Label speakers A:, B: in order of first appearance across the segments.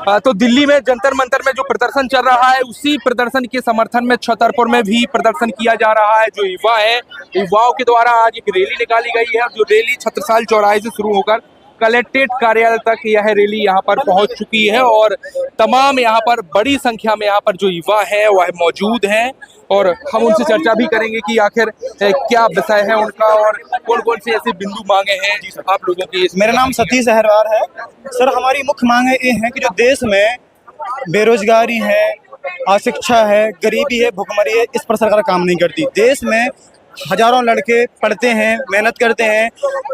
A: तो दिल्ली में जंतर मंतर में जो प्रदर्शन चल रहा है, उसी प्रदर्शन के समर्थन में छतरपुर में भी प्रदर्शन किया जा रहा है। जो युवा है, युवाओं के द्वारा आज एक रैली निकाली गई है, जो रैली छत्रसाल चौराहे से शुरू होकर कलेक्ट्रेट कार्यालय तक यह रैली यहाँ पर पहुंच चुकी है और तमाम यहाँ पर बड़ी संख्या में यहाँ पर जो युवा है वह मौजूद हैं और हम उनसे चर्चा भी करेंगे कि आखिर क्या विषय है उनका और कौन कौन से ऐसे बिंदु मांगे हैं आप लोगों की।
B: मेरा नाम सतीश अहरवार है सर। हमारी मुख्य मांगे ये हैं कि जो देश में बेरोजगारी है, अशिक्षा है, गरीबी है, भुखमरी है, इस पर सरकार काम नहीं करती। देश में हजारों लड़के पढ़ते हैं, मेहनत करते हैं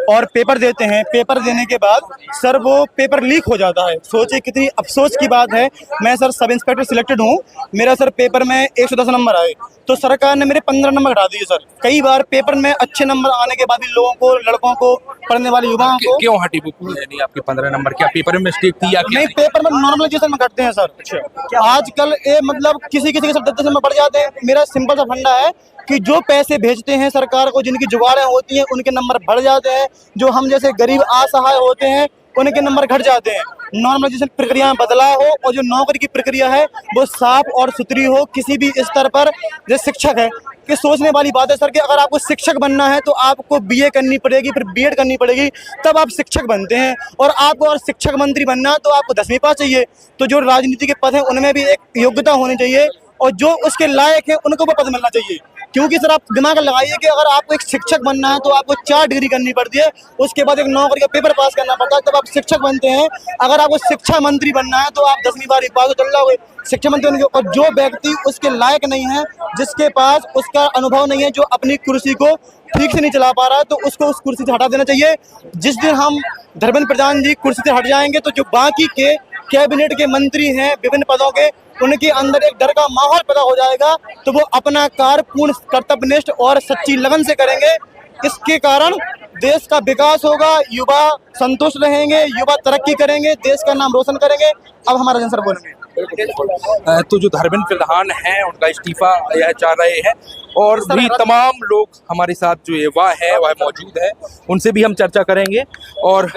B: और पेपर देते हैं। पेपर देने के बाद सर वो पेपर लीक हो जाता है। सोचिए कितनी अफसोस की बात है। मैं सर सब इंस्पेक्टर सिलेक्टेड हूँ, मेरा सर पेपर में 110 नंबर आए तो सरकार ने मेरे 15 नंबर घटा दिए सर। कई बार पेपर में अच्छे नंबर आने के बाद भी लोगों को, लड़कों को, पढ़ने वाले युवाओं को
A: क्यों हटी नहीं आपके 15 नंबर? क्या पेपर में मिस्टेक थी या
B: नहीं? पेपर में नॉर्मलाइजेशन में घटते हैं सर। अच्छा, आजकल ये मतलब किसी किसी के सब 10 नंबर बढ़ जाते हैं। मेरा सिंपल सा फंडा है कि जो पैसे भेजते हैं सरकार को, जिनकी जुगाड़ें होती हैं, उनके नंबर बढ़ जाते हैं। जो हम जैसे गरीब असहाय होते हैं उनके नंबर घट जाते हैं। नॉर्मलाइजेशन प्रक्रिया में बदलाव हो और जो नौकरी की प्रक्रिया है वो साफ और सुथरी हो किसी भी स्तर पर। जो शिक्षक है कि सोचने वाली बात है सर कि अगर आपको शिक्षक बनना है तो आपको बीए करनी पड़ेगी, फिर बीएड करनी पड़ेगी, तब आप शिक्षक बनते हैं। और आपको अगर शिक्षक मंत्री बनना है तो आपको 10वीं पास चाहिए। तो जो राजनीति के पद हैं उनमें भी एक योग्यता होनी चाहिए और जो उसके लायक है उनको वो पद मिलना चाहिए। क्योंकि सर आप दिमाग लगाइए कि अगर आपको एक शिक्षक बनना है तो आपको 4 डिग्री करनी पड़ती है, उसके बाद एक नौकरी का पेपर पास करना पड़ता है, तब आप शिक्षक बनते हैं। अगर आपको शिक्षा मंत्री बनना है तो आप 10वीं बार पास चल रहा हो शिक्षा मंत्री होने के। और जो व्यक्ति उसके लायक नहीं है, जिसके पास उसका अनुभव नहीं है, जो अपनी कुर्सी को ठीक से नहीं चला पा रहा है, तो उसको उस कुर्सी से हटा देना चाहिए। जिस दिन हम धर्मेंद्र प्रधान जी कुर्सी से हट जाएंगे तो जो बाकी के कैबिनेट के मंत्री हैं विभिन्न पदों के, उनके अंदर एक डर का माहौल पैदा हो जाएगा। तो वो अपना कार्य पूर्ण कर्तव्यनिष्ठ और सच्ची लगन से करेंगे। इसके कारण देश का विकास होगा, युवा संतुष्ट रहेंगे, युवा तरक्की करेंगे, देश का नाम रोशन करेंगे। अब हमारा जन सर बोलेंगे।
A: तो जो धर्मेंद्र प्रधान हैं उनका इस्तीफा यह चाह रहे हैं और भी तमाम लोग हमारे साथ जो युवा है वह मौजूद है, उनसे भी हम चर्चा करेंगे और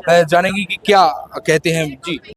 A: जानेंगे कि क्या कहते हैं जी।